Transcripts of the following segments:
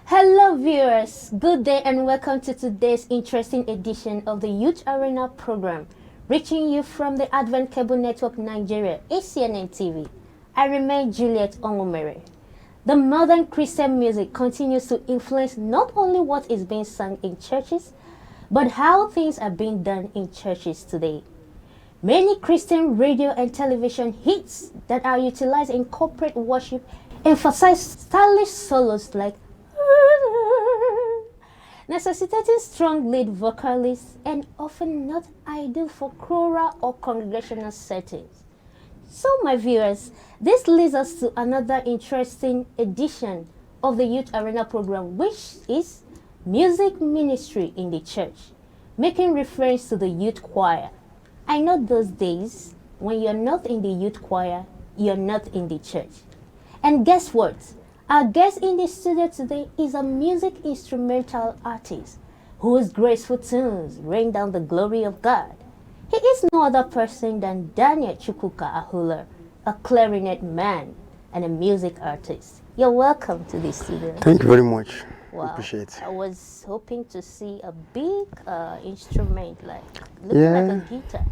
Hello viewers, good day and welcome to today's interesting edition of the Youth Arena program, reaching you from the Advent Cable Network Nigeria, ACNNTV. I remain Juliet Ongomere. The modern Christian music continues to influence not only what is being sung in churches, but how things are being done in churches today. Many Christian radio and television hits that are utilized in corporate worship emphasize stylish solos like necessitating strong lead vocalists and often not ideal for choral or congregational settings. So my viewers, this leads us to another interesting edition of the Youth Arena program, which is music ministry in the church, making reference to the youth choir. I know those days when you're not in the youth choir, you're not in the church. And guess what? Our guest in the studio today is a music instrumental artist whose graceful tunes rain down the glory of God. He is no other person than Daniel Chukwuka Ahula, a clarinet man and a music artist. You're welcome to the studio. Thank you very much. Wow. Appreciate it. I was hoping to see a big instrument looking like a guitar.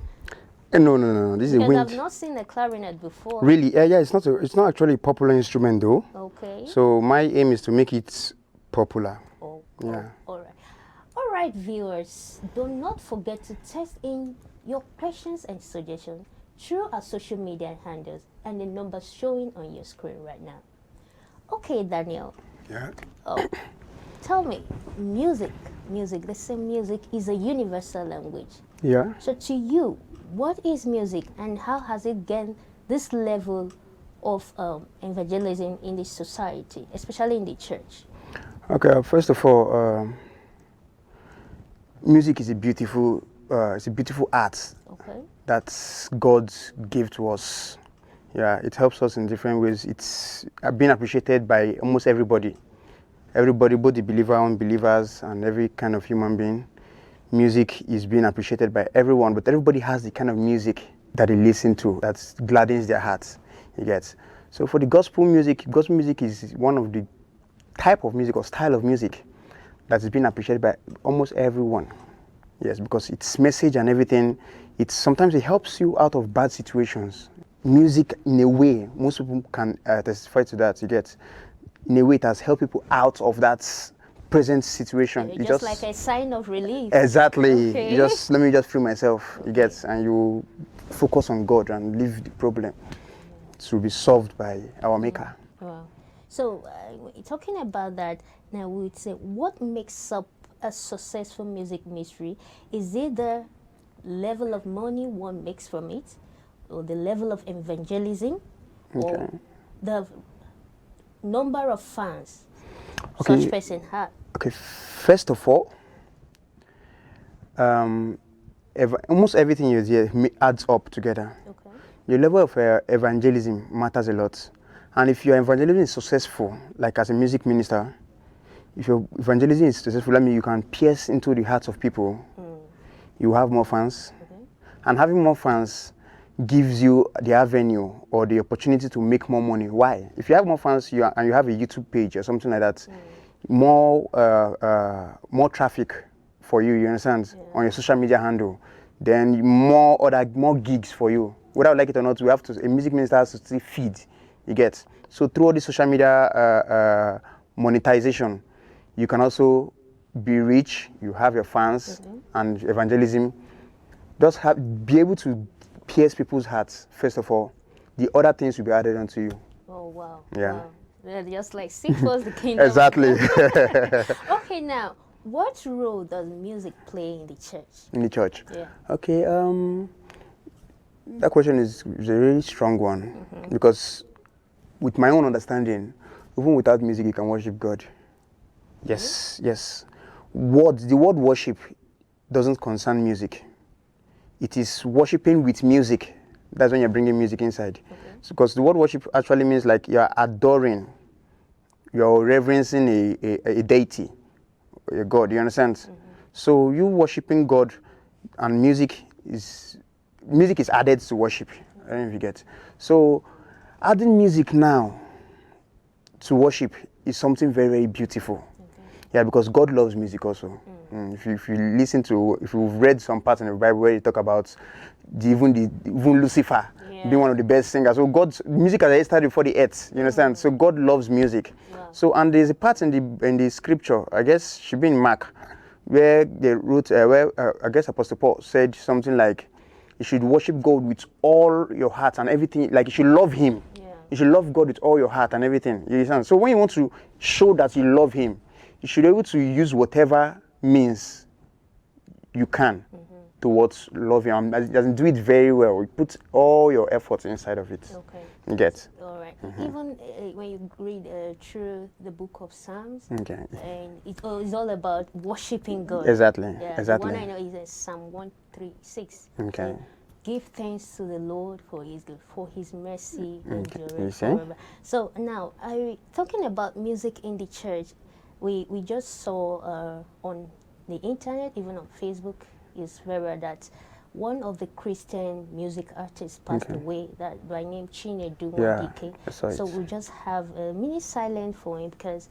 No. This is a wind. Because I've not seen a clarinet before. Really? Yeah. It's not actually a popular instrument though. Okay. So my aim is to make it popular. Yeah. All right, viewers. Do not forget to text in your questions and suggestions through our social media handles and the numbers showing on your screen right now. Okay, Daniel. Yeah. Tell me, music. They say music is a universal language. Yeah. So to you, what is music and how has it gained this level of evangelism in the society, especially in the church? Okay. First of all, music is a beautiful art. Okay. That God gave to us. Yeah. It helps us in different ways. It's been appreciated by almost everybody. Everybody, both the believer, unbelievers, and every kind of human being. Music is being appreciated by everyone, but everybody has the kind of music that they listen to that gladdens their hearts. You get. So for the gospel music is one of the type of music or style of music that is being appreciated by almost everyone. Yes, because its message and everything, sometimes it helps you out of bad situations. Music, in a way, most people can testify to that. You get. In a way, it has helped people out of that present situation. It's just like a sign of relief. Exactly. Okay. Let me just free myself. You get, and you focus on God and leave the problem to be solved by our Maker. Wow. So talking about that, now we would say, what makes up a successful music ministry? Is it the level of money one makes from it, or the level of evangelism, or the number of fans such person has? Okay, first of all, almost everything you hear adds up together. Okay. Your level of evangelism matters a lot. And if your evangelism is successful, like as a music minister, if your evangelism is successful, that means you can pierce into the hearts of people. You have more fans. And having more fans gives you the avenue or the opportunity to make more money. Why? If you have more fans and you have a YouTube page or something like that, more traffic for you, you understand, on your social media handle, then more gigs for you. Whether I like it or not, a music minister has to still feed, you get. So through all the social media monetization, you can also be rich, you have your fans and evangelism. Just be able to pierce people's hearts, first of all. The other things will be added onto you. Oh, wow. Yeah. Wow. They're just like seek first the kingdom. Exactly. Okay, now, what role does music play in the church? In the church? Yeah. Okay, that question is a really strong one because with my own understanding, even without music, you can worship God. Yes. The word worship doesn't concern music. It is worshiping with music. That's when you're bringing music inside. Because the word worship actually means like you're adoring, you're reverencing a deity your God. You understand? So you worshiping God, and music is added to worship. I don't know if you get. So adding music now to worship is something very, very beautiful. Yeah, because God loves music also. If you listen to, if you've read some parts in the Bible where you talk about even Lucifer being one of the best singers. So God's music has started before the earth. You understand? So God loves music. Wow. So, and there's a part in the scripture, I guess should be in Mark, where they wrote I guess Apostle Paul said something like, you should worship God with all your heart and everything. Like, you should love Him. You should love God with all your heart and everything. You understand? So when you want to show that you love Him, you should be able to use whatever means you can towards love Him. And doesn't do it very well. You put all your efforts inside of it. Okay. You get? All right. Even when you read through the book of Psalms, and it's all about worshiping God. Exactly. Yeah, Exactly. the one I know is Psalm 136. Okay. Give thanks to the Lord for His good, for His mercy endureth You see? forever. So now, talking about music in the church, we just saw on the internet, even on Facebook, is very that one of the Christian music artists passed away, that by name Chinedu Wadike. So we just have a mini silent for him, because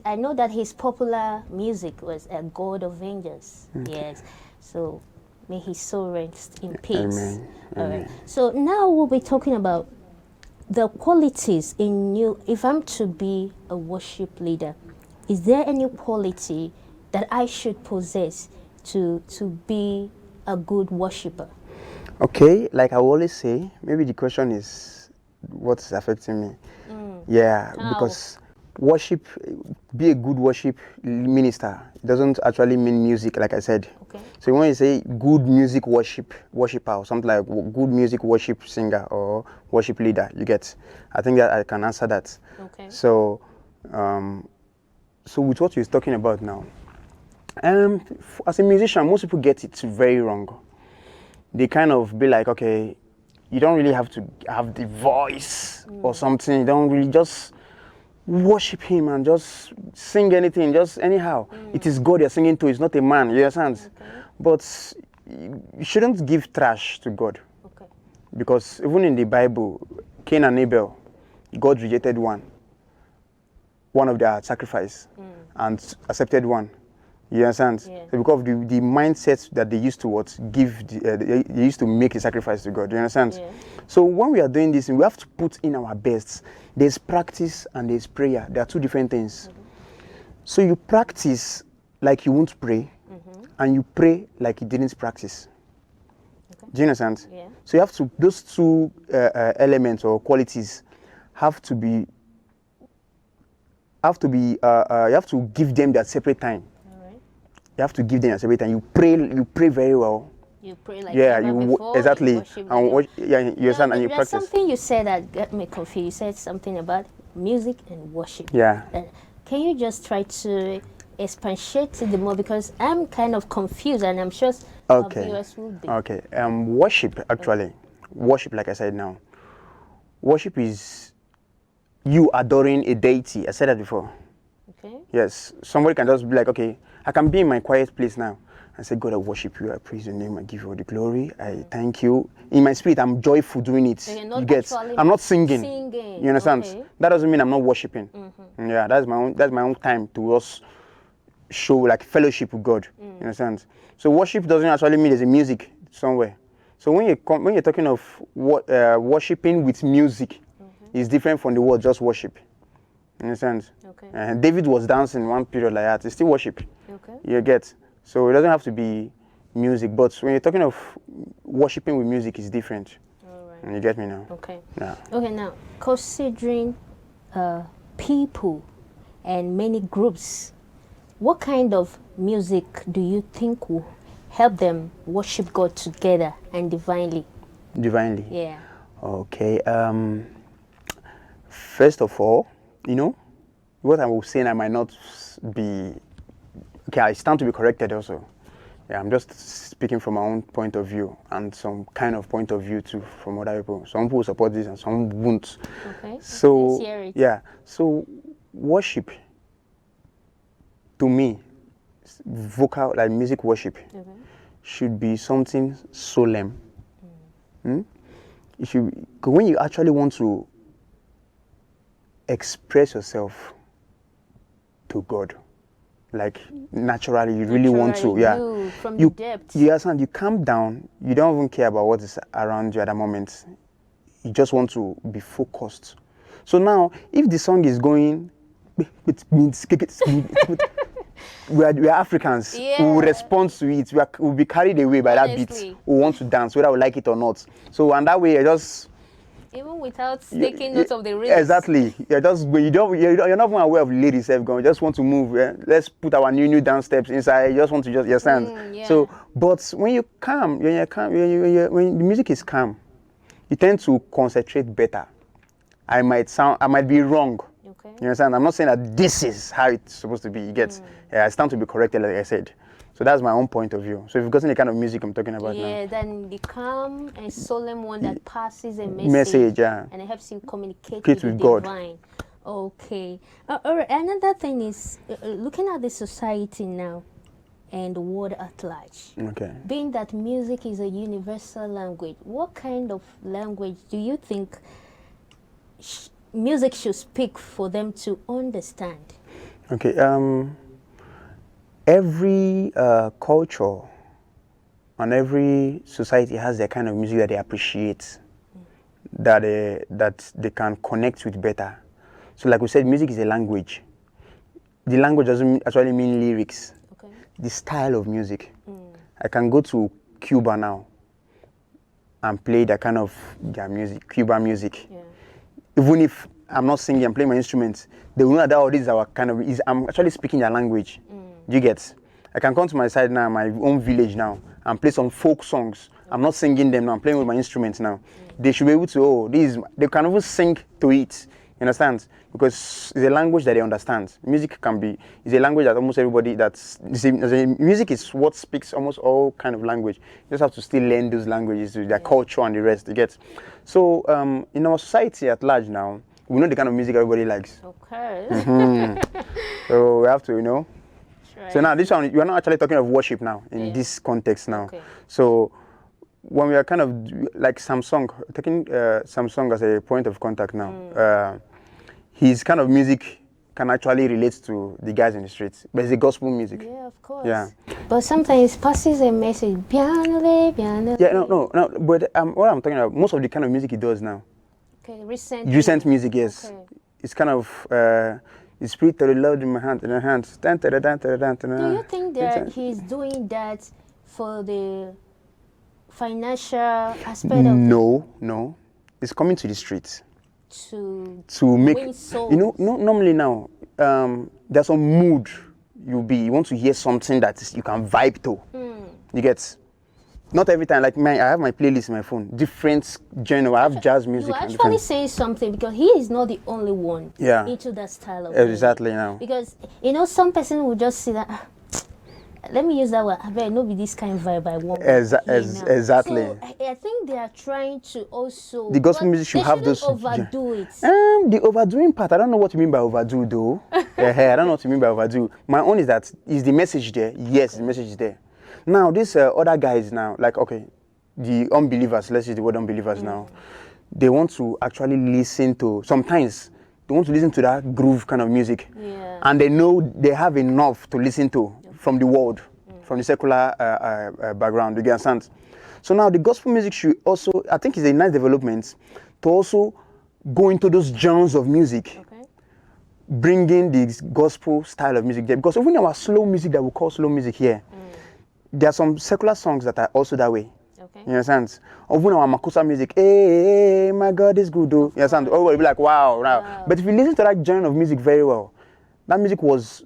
I know that his popular music was a God of Vengeance. Yes. So may his soul rest in peace. Amen. All right. So now we'll be talking about the qualities in you. If I'm to be a worship leader, is there any quality that I should possess to be a good worshiper? Okay, like I always say, maybe the question is what's affecting me. Yeah, How? because worship, be a good worship minister, it doesn't actually mean music, like I said. Okay. So when you say good music worshiper or something like good music worship singer or worship leader, you get. I think that I can answer that. Okay. So, so with what you're talking about now, as a musician, most people get it very wrong. They kind of be like, okay, you don't really have to have the voice or something. You don't really just worship Him and just sing anything, just anyhow. It is God you're singing to, it's not a man, you understand? Okay. But you shouldn't give trash to God. Okay. Because even in the Bible, Cain and Abel, God rejected one of their sacrifice and accepted one. You understand? Yeah. So because of the mindset that they used to they used to make a sacrifice to God. You understand? Yeah. So when we are doing this, we have to put in our best. There's practice and there's prayer. They are two different things. So you practice like you won't pray, and you pray like you didn't practice. Okay. Do you understand? Yeah. So you have to, those two elements or qualities have to be you have to give them their separate time. You have to give them a separate time. You pray very well. You pray like before, exactly. You understand, and you there's practice. Something you said that got me confused. You said something about music and worship. Yeah. Can you just try to expatiate it more, because I'm kind of confused, and I'm sure our viewers will be. Okay. Worship actually, worship, like I said now, worship is you adoring a deity. I said that before. Okay. Yes. Somebody can just be like, okay, I can be in my quiet place now and say, God, I worship you, I praise your name, I give you all the glory, I thank you. In my spirit, I'm joyful doing it. So you get? I'm not singing. You understand? Okay. That doesn't mean I'm not worshiping. Yeah, that's my own time to us show like fellowship with God. You understand? So worship doesn't actually mean there's a music somewhere. So when you're talking of worshiping with music, it's different from the word just worship. You understand? Okay. And David was dancing one period like that. It's still worship. Okay. You get? So it doesn't have to be music. But when you're talking of worshiping with music, it's different. All right. And you get me now? Okay. Yeah. Okay, now, considering people and many groups, what kind of music do you think will help them worship God together and divinely? Divinely? Yeah. Okay. First of all, what I was saying, I might not be, okay, I stand to be corrected also. Yeah, I'm just speaking from my own point of view and some kind of point of view too from other people. Some people support this and some won't. Okay. So, yeah, so worship, to me, vocal, like music worship, should be something solemn. It should be, 'cause when you actually want to express yourself to God, like naturally, you really want to, from the depths. You understand, you calm down, you don't even care about what is around you at that moment. You just want to be focused. So now, if the song is going, we are Africans. We will respond to it. We'll be carried away by that beat. We want to dance, whether we like it or not. So, and that way, I just... Even without taking note of the rhythm. Exactly. You're not even aware of the lyrics. You just want to move. Let's put our new dance steps inside. You just want to just stand. So, but when you calm, when the music is calm, you tend to concentrate better. I might be wrong. Okay. You understand? I'm not saying that this is how it's supposed to be. You get? I stand to be corrected, like I said. So that's my own point of view. So if you've gotten the kind of music I'm talking about now. Yeah, then the calm and solemn one that passes a message. And it helps you communicate with God. Divine. Okay. All right. Another thing is looking at the society now and the world at large. Okay. Being that music is a universal language, what kind of language do you think music should speak for them to understand? Okay. Every culture and every society has their kind of music that they appreciate, that they can connect with better. So like we said, music is a language. The language doesn't actually mean lyrics. Okay. The style of music. I can go to Cuba now and play that kind of their music, Cuban music. Yeah. Even if I'm not singing, I'm playing my instruments, they will know that all these are kind of, I'm actually speaking their language. You get? I can come to my side now, my own village now, and play some folk songs. I'm not singing them now, I'm playing with my instruments now. They should be able to, they can even sing to it. You understand? Because it's a language that they understand. Music is a language that almost everybody music is what speaks almost all kind of language. You just have to still learn those languages, their culture and the rest, you get? So, in our society at large now, we know the kind of music everybody likes. Okay. So we have to, Right. So now this one, you are not actually talking of worship now, in this context now. Okay. So when we are kind of like Samsung, taking Samsung as a point of contact now, his kind of music can actually relate to the guys in the streets, but it's a gospel music. Yeah, of course. Yeah. But sometimes it passes a message, piano. Yeah, no. But what I'm talking about, most of the kind of music he does now. Okay, recent music, yes. Okay. It's kind of the spirit of the Lord in my hand, in her hands. Do you think that he's doing that for the financial aspect of it? No. It's coming to the streets. To make win souls. Normally now, there's some mood you want to hear something that you can vibe to. You get? Not every time, like I have my playlist in my phone, different genre. I have jazz music. You're actually saying something because he is not the only one into that style of exactly music. Now. Because some person will just see that. Let me use that word. I bet not be this kind of vibe I want. Exactly. So I think they are trying to also. The gospel music should have those. Overdo it. The overdoing part, I don't know what you mean by overdo, though. I don't know what you mean by overdo. My own is that is the message there? Yes, the message is there. Now these other guys now, like the unbelievers. Let's use the word unbelievers now. They want to actually listen to. Sometimes they want to listen to that groove kind of music, and they know they have enough to listen to. From the world, from the secular background, you understand? So now the gospel music should also, I think it's a nice development to also go into those genres of music, bringing the gospel style of music there. Because even our slow music that we call slow music here, there are some secular songs that are also that way. You understand? Even our Makusa music, hey, my God is good, though. You understand? Oh, we'll be like, wow. But if you listen to that genre of music very well, that music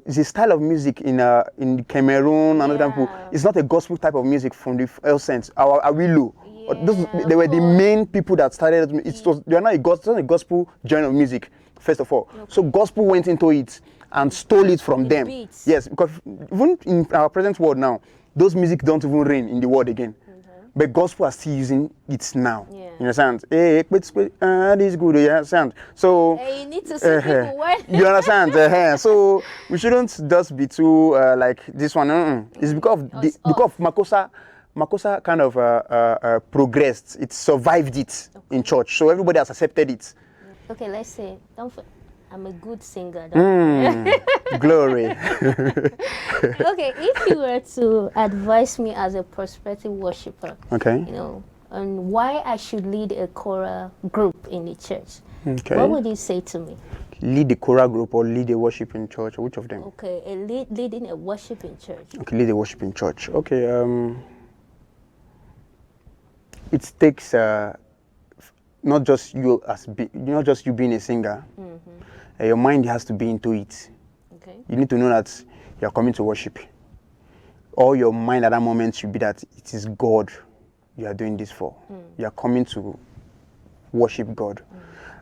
is a style of music in Cameroon and other people. It's not a gospel type of music from the first sense. Our Awilu, they were the main people that started. They are not a gospel genre of music, first of all. So gospel went into it and stole it from them. Beats. Yes, because even in our present world now, those music don't even reign in the world again. but gospel are still using it now. Yeah. You understand? Hey, this is good. You understand? So Hey, you need to see people what. you understand? So we shouldn't just be too like this one. It's because of Makosa kind of progressed. It survived it in church, so everybody has accepted it. Okay, let's say I'm a good singer. Glory. Okay, if you were to advise me as a prospective worshiper, Okay. you know, on why I should lead a choral group in the church, Okay. what would you say to me? Lead the choral group or lead a worship in church, or which of them? Okay, leading a worship in church. Okay, lead a worship in church. Okay. It takes not just you being a singer. Your mind has to be into it. Okay. You need to know that you are coming to worship. All your mind at that moment should be that it is God you are doing this for. You are coming to worship God.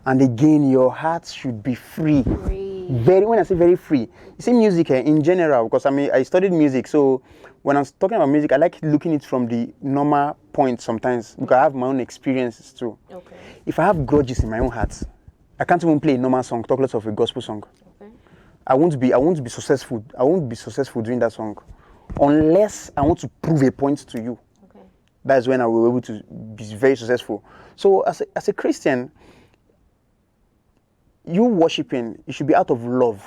And again, your heart should be free. When I say very free, you see music in general, because I studied music, so when I'm talking about music, I like looking at it from the normal point sometimes, because I have my own experiences too. Okay. If I have grudges in my own heart, I can't even play a normal song, talk less of a gospel song. Okay. I won't be successful. I won't be successful doing that song unless I want to prove a point to you. Okay. That's when I will be able to be very successful. So as a Christian, you worshiping, it should be out of love.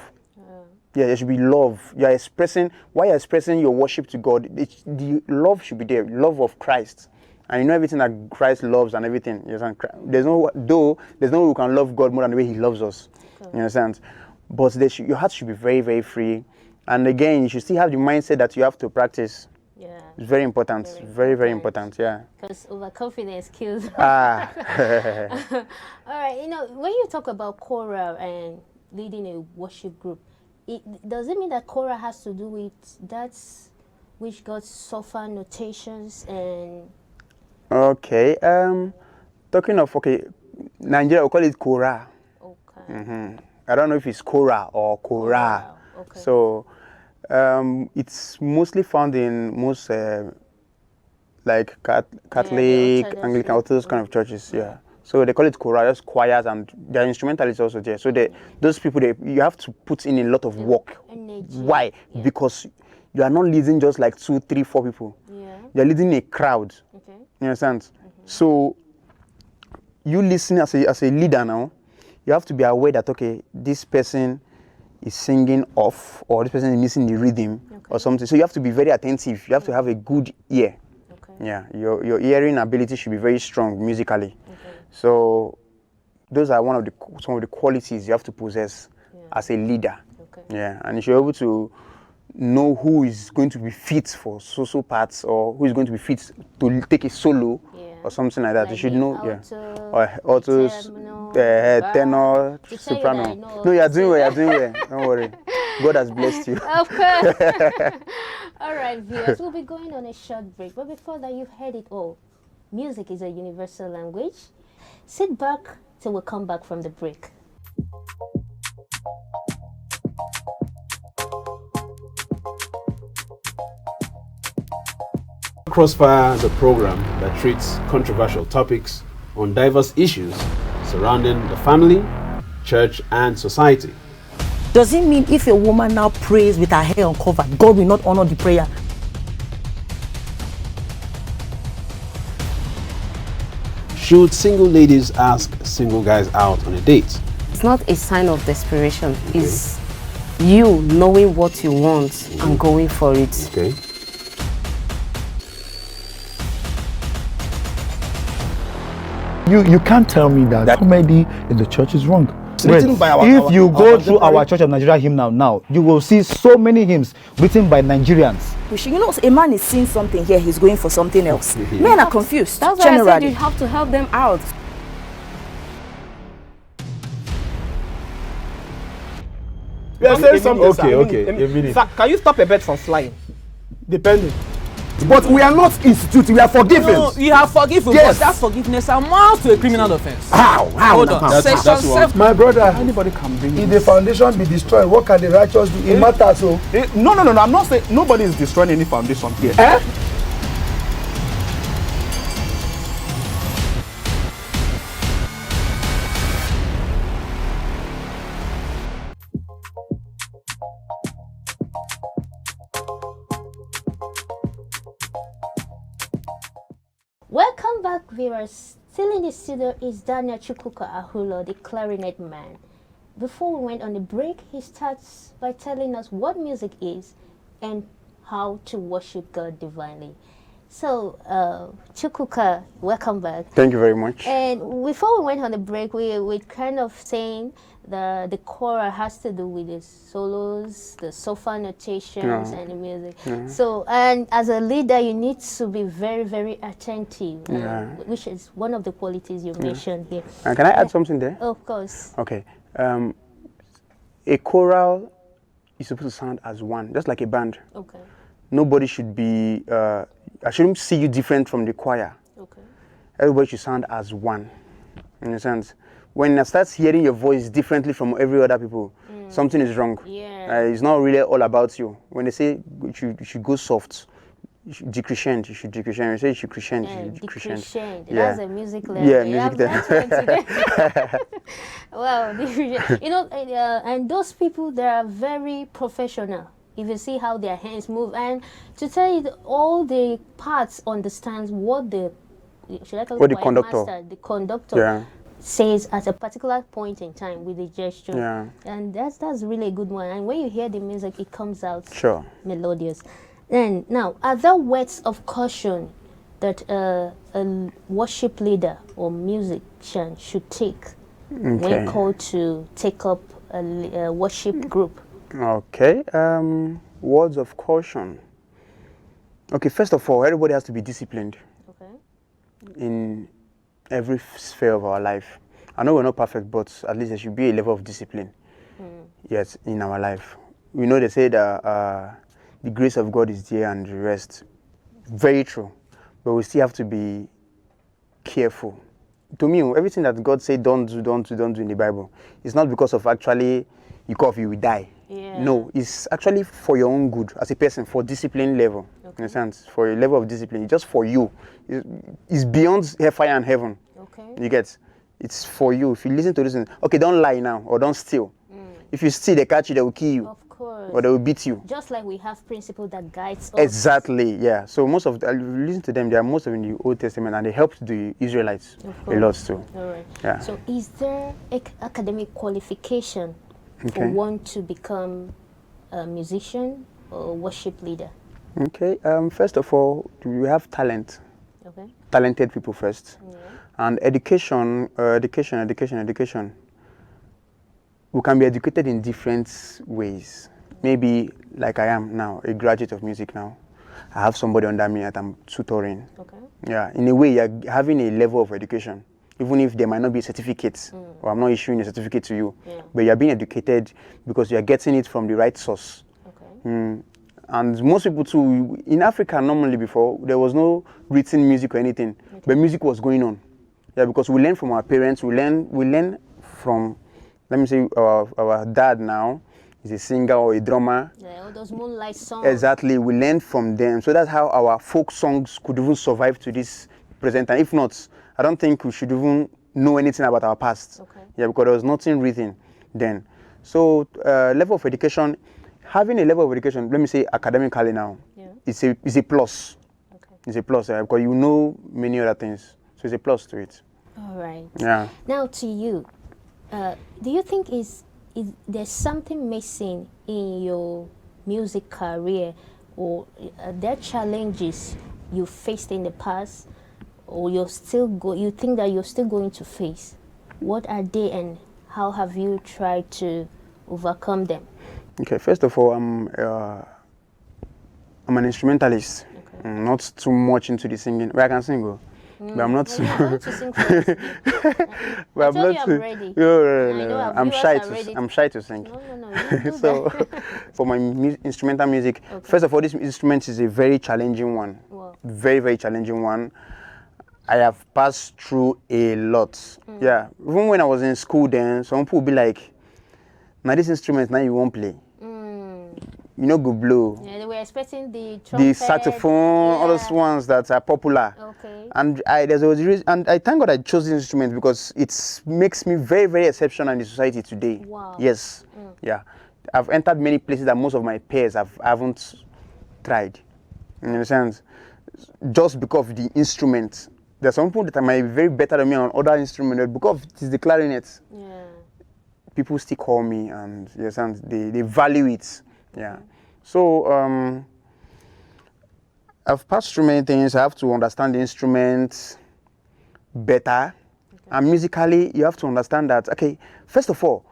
Yeah, there should be love. While you're expressing your worship to God, the love should be there, love of Christ. And you know everything that Christ loves and everything. You understand? There's no way we can love God more than the way He loves us. Okay. You understand? But your heart should be very, very free. And again, you should still have the mindset that you have to practice. Yeah. It's very important. Very, very important. Yeah. Because overconfidence kills. All right. You know, when you talk about choral and leading a worship group, does it mean that choral has to do with that's which got software notations and? Okay. Talking of Nigeria, we call it korra. Okay. I don't know if it's korra or korra. Okay. So it's mostly found in most like Catholic, Anglican, Orthodox kind of churches. Yeah. So they call it korra, just choirs, and their instrumentalists also there. So those people, you have to put in a lot of work. Energy. Why? Yeah. Because you are not leading just like 2, 3, 4 people. Yeah. You're leading a crowd. Okay. You understand? So you listen as a leader now, you have to be aware that this person is singing off, or this person is missing the rhythm, or something. So you have to be very attentive. You have to have a good ear. Okay. Yeah, your hearing ability should be very strong musically. Okay. So those are some of the qualities you have to possess as a leader. Okay. Yeah, and you should be able to know who is going to be fit for so parts, or who is going to be fit to take a solo, or something like that. You should know, or altos, tenor, soprano. No, you're doing well. Don't worry. God has blessed you. Of course. All right, viewers, we'll be going on a short break. But before that, you've heard it all. Music is a universal language. Sit back till we come back from the break. Crossfire, the program that treats controversial topics on diverse issues surrounding the family, church, and society. Does it mean if a woman now prays with her hair uncovered, God will not honor the prayer? Should single ladies ask single guys out on a date? It's not a sign of desperation. Okay. It's you knowing what you want and going for it. Okay. You can't tell me that comedy in the church is wrong. If you go through our Church of Nigeria hymn now, you will see so many hymns written by Nigerians. You know, a man is seeing something here, he's going for something else. Men are confused. That's why I said you have to help them out. We are saying something. Okay. Sir, can you stop a bird from flying? Depending. But we are not instituting, we are forgiven. No, you have forgiven, yes. But that forgiveness amounts to a criminal offense. How? Hold on. Section 7. My brother, anybody can bring if the foundation be destroyed, what can the righteous do? It matters. So. No. I'm not saying nobody is destroying any foundation here. Welcome back, viewers. Still in the studio is Daniel Chukwuka Ahulo, the clarinet man. Before we went on the break, he starts by telling us what music is and how to worship God divinely. So, Chukwuka, welcome back. Thank you very much. And before we went on the break, we kind of saying the korra has to do with the solos, the sofa notations, and the music. So, and as a leader, you need to be very, very attentive, which is one of the qualities you mentioned here. And can I add something there? Of course. Okay. A choral is supposed to sound as one, just like a band. Okay. Nobody should be, I shouldn't see you different from the choir. Okay. Everybody should sound as one. In a sense, when I start hearing your voice differently from every other people, something is wrong. Yeah. It's not really all about you. When they say you should go soft, you should decrescent, you should decrescent. You say you should crescent, you should decrescent. Decrescent. Yeah. That's a music level. Yeah, You have music that one today. Wow, decrescent. You know, and those people, they are very professional. If you see how their hands move, and to tell you all the parts understands what the the conductor says at a particular point in time with the gesture. Yeah. And that's really a good one. And when you hear the music, it comes out melodious. And now, are there words of caution that a worship leader or musician should take when called to take up a worship group? Okay. Words of caution. Okay, first of all, everybody has to be disciplined. Okay. In every sphere of our life. I know we're not perfect, but at least there should be a level of discipline. Yes, in our life. We know they say that the grace of God is there and the rest. Very true. But we still have to be careful. To me, everything that God said don't do in the Bible, it's not because of actually you cough, you will die. Yeah. No, it's actually for your own good as a person, for discipline level. In a sense, for a level of discipline, just for you. It's beyond hellfire and heaven. Okay. You get? It's for you. If you listen to this, okay, don't lie now or don't steal. If you steal, they catch you, they will kill you. Of course. Or they will beat you. Just like we have principle that guides us. Exactly, yeah. So most of listen to them, they are most of in the Old Testament and they helped the Israelites a lot too. All right. Yeah. So is there academic qualification for one to become a musician or worship leader? Okay. First of all, we have talent. Okay. Talented people first. Yeah. And education. We can be educated in different ways. Maybe like I am now, a graduate of music now. I have somebody under me that I'm tutoring. Okay. Yeah, in a way, you're having a level of education, even if there might not be a certificate, or I'm not issuing a certificate to you, but you're being educated because you're getting it from the right source. Okay. And most people too, in Africa normally before, there was no written music or anything, but music was going on. Yeah, because we learn from our parents, we learn from, let me say, our dad now is a singer or a drummer. Yeah, all those moonlight songs. Exactly, we learn from them. So that's how our folk songs could even survive to this present time. If not, I don't think we should even know anything about our past. Okay. Yeah, because there was nothing written then. So level of education, having a level of education, let me say academically now, it's a plus. Okay. It's a plus because you know many other things. So it's a plus to it. All right. Yeah. Now to you, do you think is there's something missing in your music career, or there are challenges you faced in the past, or you think that you're still going to face? What are they, and how have you tried to overcome them? Okay. First of all, I'm an instrumentalist. Okay. I'm not too much into the singing. Well, I can sing, but I'm not. I want to sing for us. But I'm not. I'm ready. No. I'm shy to sing. No. You do So, for my instrumental music, first of all, this instrument is a very challenging one. Wow. Very, very challenging one. I have passed through a lot. Yeah. Even when I was in school, then some people would be like, "Now this instrument, now you won't play. You know, go blow." Yeah, they were expecting the trumpet, the saxophone, all those ones that are popular. Okay. And there's a reason, and I thank God I chose this instrument because it makes me very, very exceptional in the society today. Wow. Yes. Yeah. I've entered many places that most of my peers haven't tried. In a sense, just because of the instrument There are some people that might be very better than me on other instruments, because it is the clarinet. Yeah. People still call me, and yes, and they value it. Yeah. So I've passed through many things. I have to understand the instrument better. And musically, you have to understand that, okay, first of all,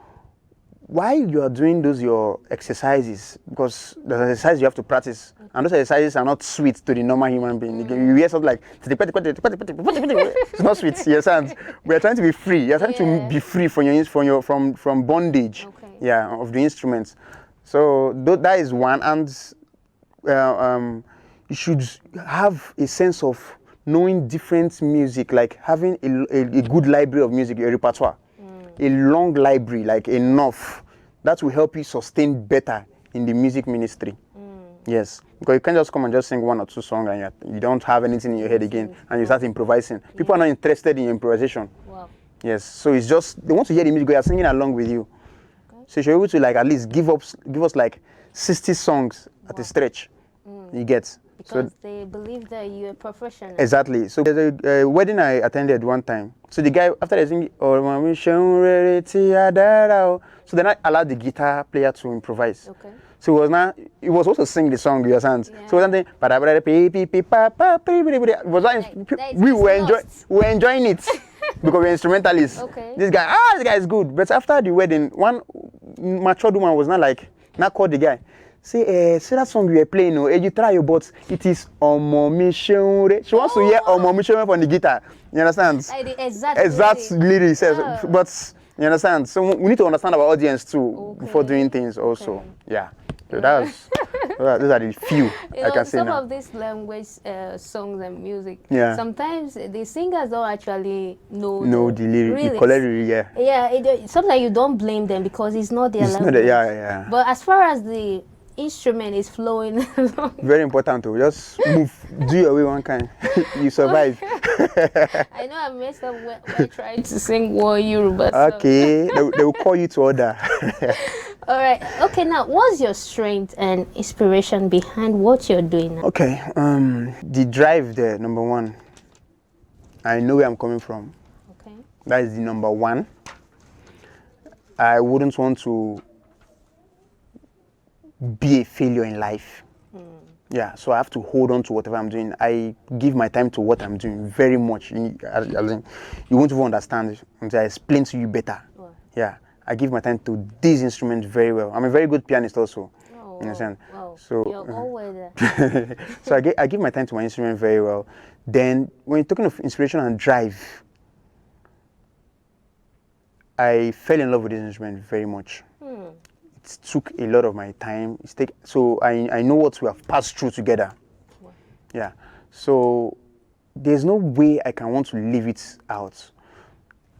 while you are doing your exercises, because there's exercises you have to practice, and those exercises are not sweet to the normal human being. You hear something like, it's not sweet, yes, and we are trying to be free. You're trying to be free from bondage, of the instruments. So that is one, and you should have a sense of knowing different music, like having a good library of music, a repertoire, a long library, like enough, that will help you sustain better in the music ministry. Yes, because you can't just come and just sing 1 or 2 songs and you don't have anything in your head again, and you start improvising. People are not interested in improvisation. Wow. Yes, so it's just, they want to hear the music, they are singing along with you. Okay. So you're able to like at least give us like 60 songs at a stretch. You get. Because they believe that you're a professional. Exactly. So there's a wedding I attended one time. So the guy, after they sing, so then I allowed the guitar player to improvise. Okay. So he was also singing the song with his hands. Yeah. So then we were enjoying it because we're instrumentalists. Okay. This guy is good. But after the wedding, one matured woman was not called the guy. Say that song you were playing, you try your but it is Omomishenre. She wants to hear Omomishenre from the guitar. You understand? Exact lyrics. Oh. But you understand? So we need to understand our audience too before doing things also. Okay. Yeah. So those are the few I can say now. Some of these language songs and music, sometimes the singers don't actually know the lyrics. The correct lyrics, yeah, sometimes you don't blame them because it's not their language. But as far as the instrument is flowing along. Very important to just move, do your way one kind. You survive. I know I messed up when I tried to sing War Yoruba. Okay, they will call you to order. All right. Okay, now what's your strength and inspiration behind what you're doing now? Okay, the drive there, number one. I know where I'm coming from. Okay. That is the number one. I wouldn't want to be a failure in life. Yeah, so I have to hold on to whatever I'm doing. I give my time to what I'm doing very much. You won't even understand it until I explain to you better. Wow. Yeah, I give my time to these instruments very well. I'm a very good pianist also. Oh, you understand? Wow. So you're always there. So I give my time to my instrument very well. Then when you're talking of inspiration and drive, I fell in love with this instrument very much. It took a lot of my time. So I know what we have passed through together. Wow. Yeah. So there's no way I can want to leave it out.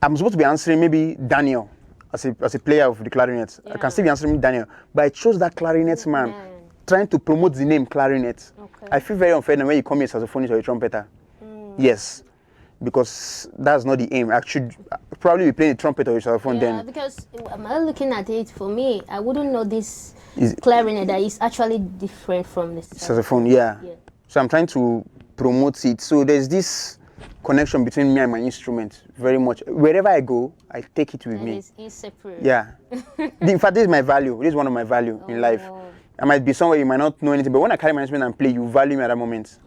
I'm supposed to be answering maybe Daniel as a player of the clarinet. Yeah. I can still be answering Daniel, but I chose that clarinet man, trying to promote the name clarinet. Okay. I feel very unfair when you come here as a saxophonist or a trumpeter. Yes. Because that's not the aim. I should probably be playing a trumpet or a saxophone then. Yeah, because I'm looking at it, for me, I wouldn't know this clarinet that is actually different from the saxophone. Yeah. So I'm trying to promote it. So there's this connection between me and my instrument very much. Wherever I go, I take it with me. It's inseparable. Yeah. In fact, this is my value. This is one of my value in life. I might be somewhere you might not know anything, but when I carry my instrument and play, you value me at that moment.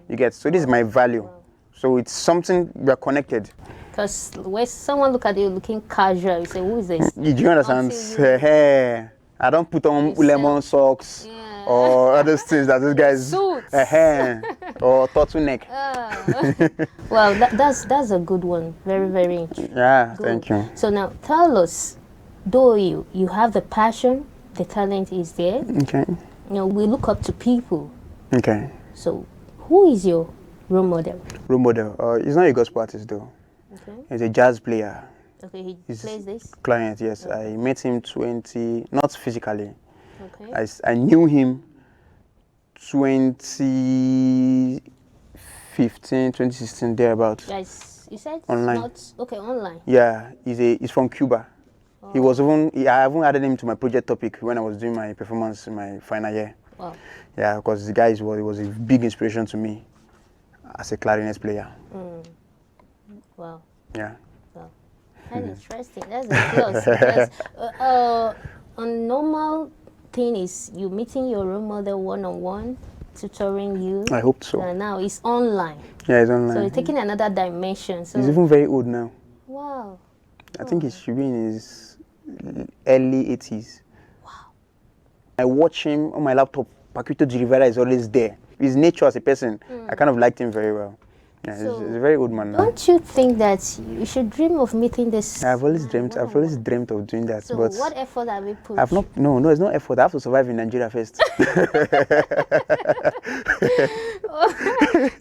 You get. So this is my value. Wow. So it's something we are connected. Because when someone look at you looking casual, you say, who is this? Do you understand? Hey, I don't put on lemon socks or other things that these guys or turtleneck. Well, that's a good one. Very, very interesting. Yeah, good. Thank you. So now tell us, though you have the passion, the talent is there. Okay. We look up to people. Okay. So who is your role model? Role model. He's not a gospel artist though. Okay. He's a jazz player. Okay, he plays this? Client, yes. Okay. I met him not physically. Okay. I knew him 2015, 2016, thereabouts. Yes, you said online. Online. Yeah, he's from Cuba. Oh. I haven't added him to my project topic when I was doing my performance in my final year. Wow. Yeah, because the guy was a big inspiration to me as a clarinet player. Wow. Yeah. Wow. That's interesting. That's a plus. Yes. On normal thing is you meeting your role model one-on-one, tutoring you. I hope so. Now it's online. Yeah, it's online. So it's taking another dimension. So He's even very old now. wow. I think he should be in his early 80s. Wow. I watch him on my laptop. Paquito de Rivera is always there. His nature as a person, I kind of liked him very well. Yeah, So, he's a very old man now. don't you think that you should dream of meeting this? I've always dreamt of doing that. So but what effort have we put? I've not. No, it's not effort. I have to survive in Nigeria first.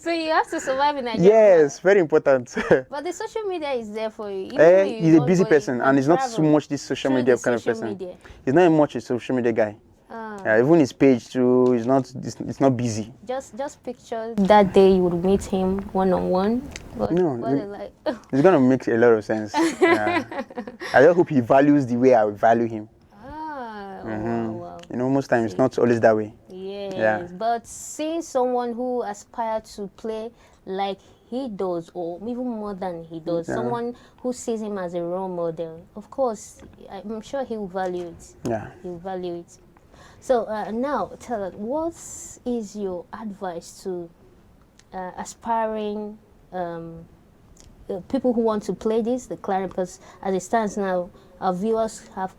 So you have to survive in Nigeria. Yes, very important. But the social media is there for you. Even though you He's a don't busy go, person, you and he's not travel so much this social through media the kind of social person. media. He's not much a social media guy. Yeah, even his page too. It's not busy. Just picture that day you would meet him one-on-one. No, it's gonna make a lot of sense. Yeah. I just hope he values the way I value him. Wow. You know, most times it's not always that way. Yes, Yeah. but seeing someone who aspires to play like he does, or even more than he does, someone who sees him as a role model, of course, I'm sure he will value it. Yeah. He will value it. So now, tell us, what is your advice to aspiring people who want to play the clarinet? Because as it stands now, our viewers have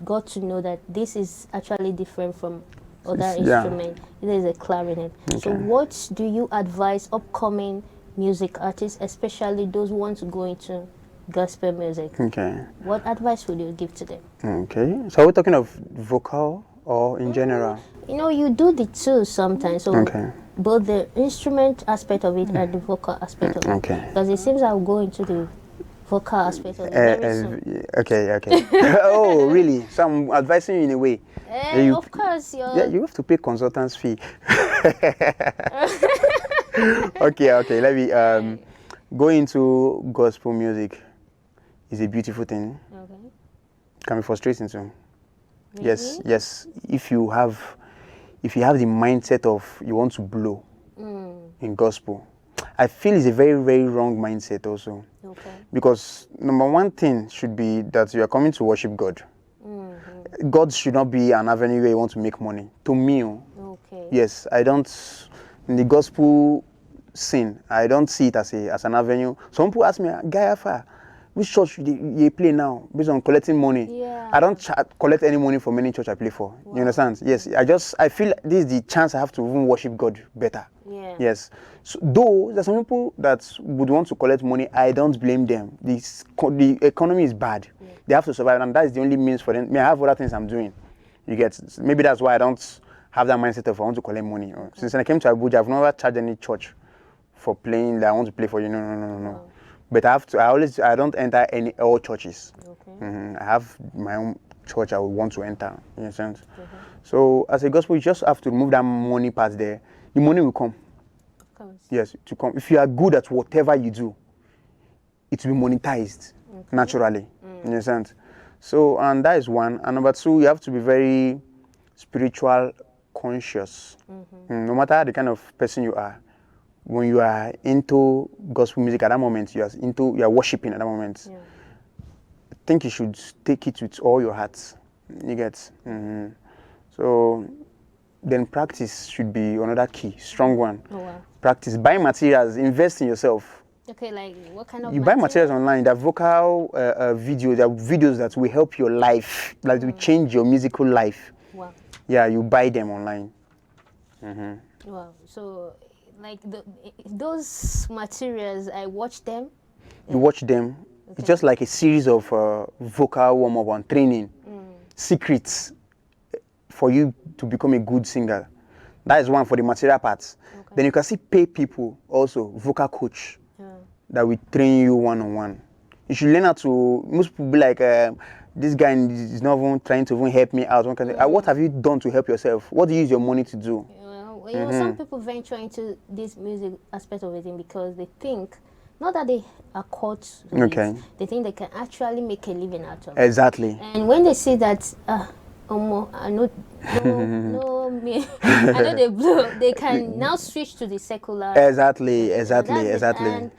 got to know that this is actually different from other instruments. It is a clarinet. Okay. So what do you advise upcoming music artists, especially those who want to go into gospel music? Okay. What advice would you give to them? Okay. So are we talking of vocal or in general? You know, you do the two sometimes. So both the instrument aspect of it and the vocal aspect of it. Okay. Because it seems I'll go into the vocal aspect of it very soon. Okay. Oh, really? So I'm advising you in a way. Of course, you have to pay consultants fee. Okay. Let me go into gospel music. Is a beautiful thing. Okay. Can be frustrating too. Really? Yes. If you have the mindset of you want to blow in gospel, I feel it's a very, very wrong mindset also. Okay. Because number one thing should be that you are coming to worship God. God should not be an avenue where you want to make money. To me, yes, I don't. In the gospel scene, I don't see it as an avenue. Some people ask me, Guy, which church you play now based on collecting money? Yeah. I don't collect any money from any church I play for. Wow. You understand? Yes. I feel this is the chance I have to even worship God better. Yeah. Yes. So, though there's some people that would want to collect money, I don't blame them. The economy is bad. Yeah. They have to survive, and that's the only means for them. I have other things I'm doing. You get? Maybe that's why I don't have that mindset of I want to collect money. Okay. Since I came to Abuja, I've never charged any church for playing that I want to play for you. No. Wow. But I don't enter all churches. Okay. I have my own church I would want to enter, in a sense. So as a gospel, you just have to remove that money part there. The money will come. Of course. Yes, to come. If you are good at whatever you do, it will be monetized naturally, in a sense. So, and that is one. And number two, you have to be very spiritual conscious. No matter the kind of person you are. When you are into gospel music at that moment, you are worshiping at that moment. Yeah. I think you should take it with all your heart. You get? So then practice should be another key, strong one. Oh, wow. Practice, buy materials, invest in yourself. Okay, like what kind of? You buy materials online. There are vocal videos. There are videos that will help your life, that will change your musical life. Wow. Yeah, you buy them online. Wow. So. Like those materials, I watch them. You watch them. Okay. It's just like a series of vocal warm-up and training. Secrets for you to become a good singer. That is one for the material parts. Okay. Then you can see pay people also, vocal coach, that will train you one-on-one. You should learn how to, most people be like, this guy is not even trying to even help me out. What have you done to help yourself? What do you use your money to do? You know, some people venture into this music aspect of it because they think, not that they are caught with it, they think they can actually make a living out of it. Exactly. And when they see that, I know me, I know they blow, they can now switch to the secular. Exactly. And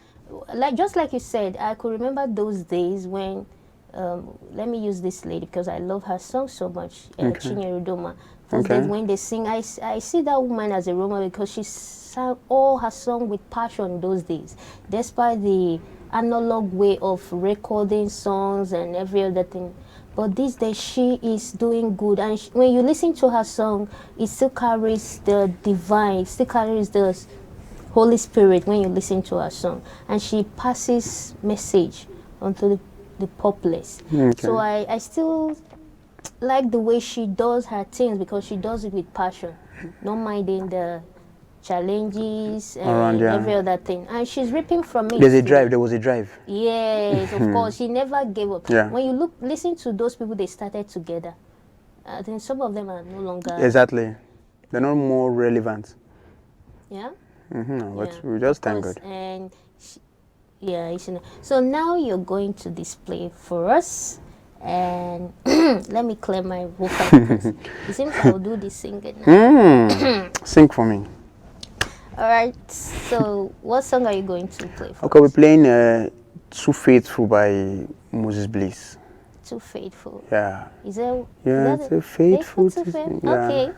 just like you said, I could remember those days when, let me use this lady because I love her song so much, Chinyere Udoma. Those days when they sing, I see that woman as a role model because she sang all her song with passion those days, despite the analog way of recording songs and every other thing. But these days she is doing good, and when you listen to her song, it still carries the divine, it still carries the Holy Spirit when you listen to her song, and she passes message onto the populace. So I still like the way she does her things because she does it with passion, not minding the challenges and every other thing, and she's ripping from it. There was a drive. Yes, of course, she never gave up. Yeah. When you listen to those people, they started together. I think some of them are no longer. Exactly, they're not more relevant. Yeah. But we just thank God. And so now you're going to display for us, and let me clear my vocal cords. It seems I'll do the singing now. Sing for me. All right. So what song are you going to play for Okay, us? we're playing "Too Faithful" by Moses Bliss. Too Faithful. Yeah. Is that? Yeah, is that too faithful. Too faithful? Yeah. Okay.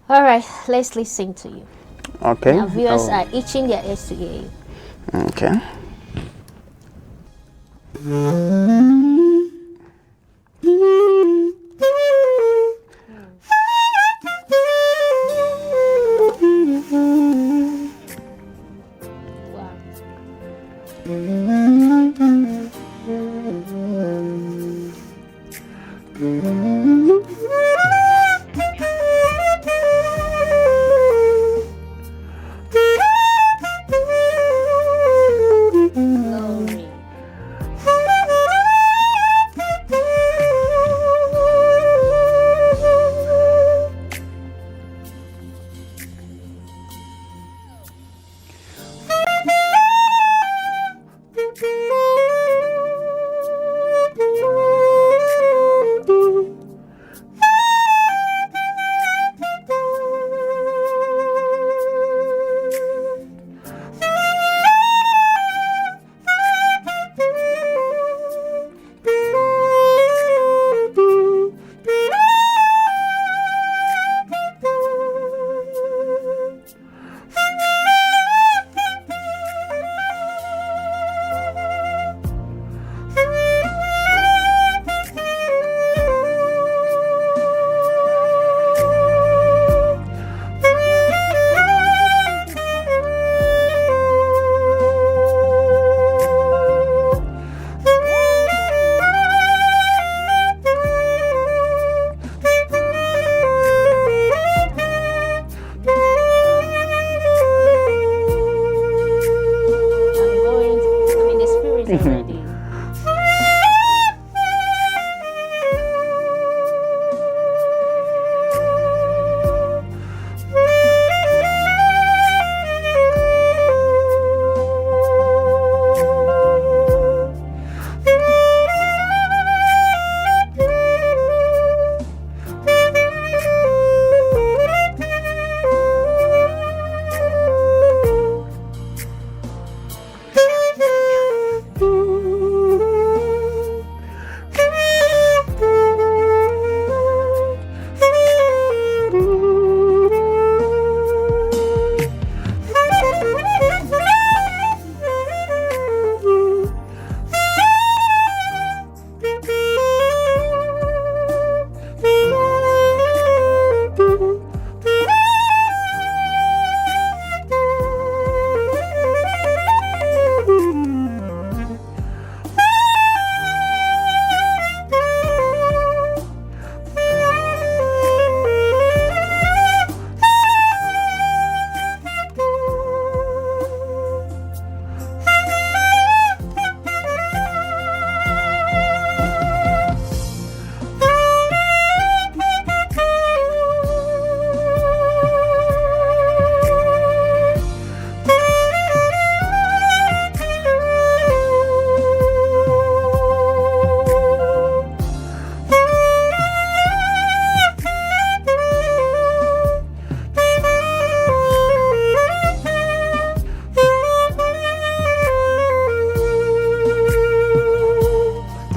All right. Let's listen to you. Okay. Our viewers are itching their ears to hear you. Okay. Glory.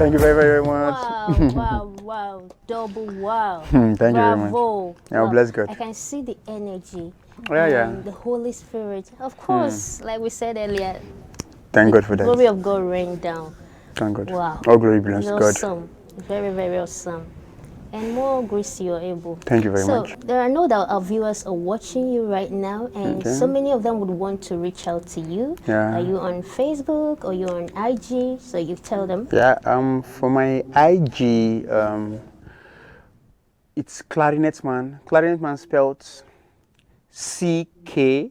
Thank you very, very much. Wow. Double wow. Thank you very much. Bravo. Yeah, bless God. I can see the energy. Yeah. And the Holy Spirit. Of course, like we said earlier, Thank the God for that. glory of God rained down. Thank God. Wow. All glory belongs to God. Awesome. Very, very awesome. And more grace you're able. Thank you very much. So there are no doubt our viewers are watching you right now, and Okay. so many of them would want to reach out to you. Yeah. Are you on Facebook or you're on IG? So you tell them. Yeah, for my IG, it's Clarinetman. Clarinetman spelled CKLAROINET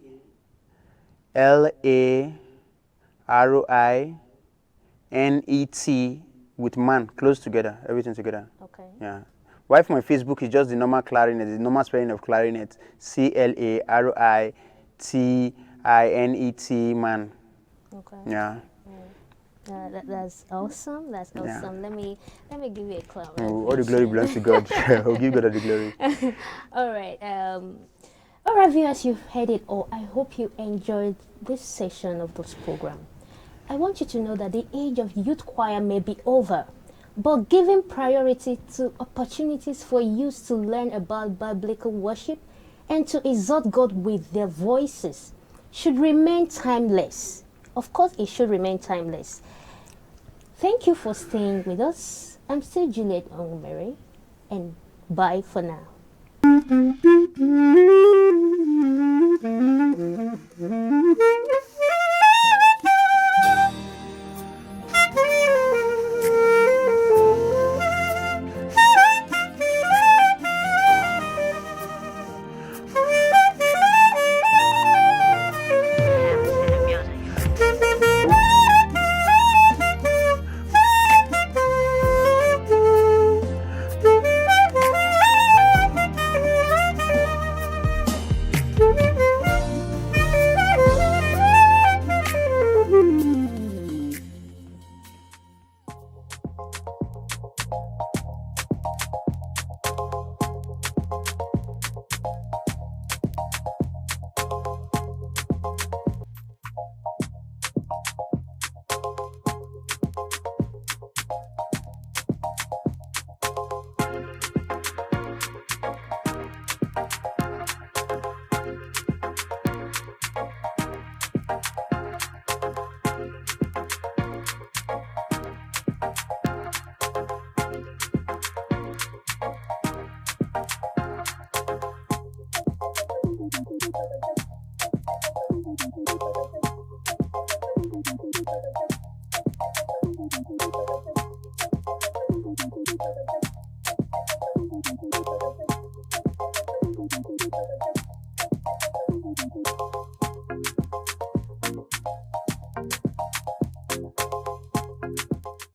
with man, close together, everything together. Okay. Yeah. Why for my Facebook is just the normal clarinet, the normal spelling of clarinet, CLAROITINET man. Okay. Yeah. That's awesome. That's awesome. Yeah. Let me give you a clap. All the glory belongs to God. I'll give God all the glory. All right. All right, viewers, you've heard it all. I hope you enjoyed this session of this program. I want you to know that the age of youth choir may be over, but giving priority to opportunities for youth to learn about biblical worship and to exalt God with their voices should remain timeless. Of course, it should remain timeless. Thank you for staying with us. I'm still Juliet Ongmere, and bye for now.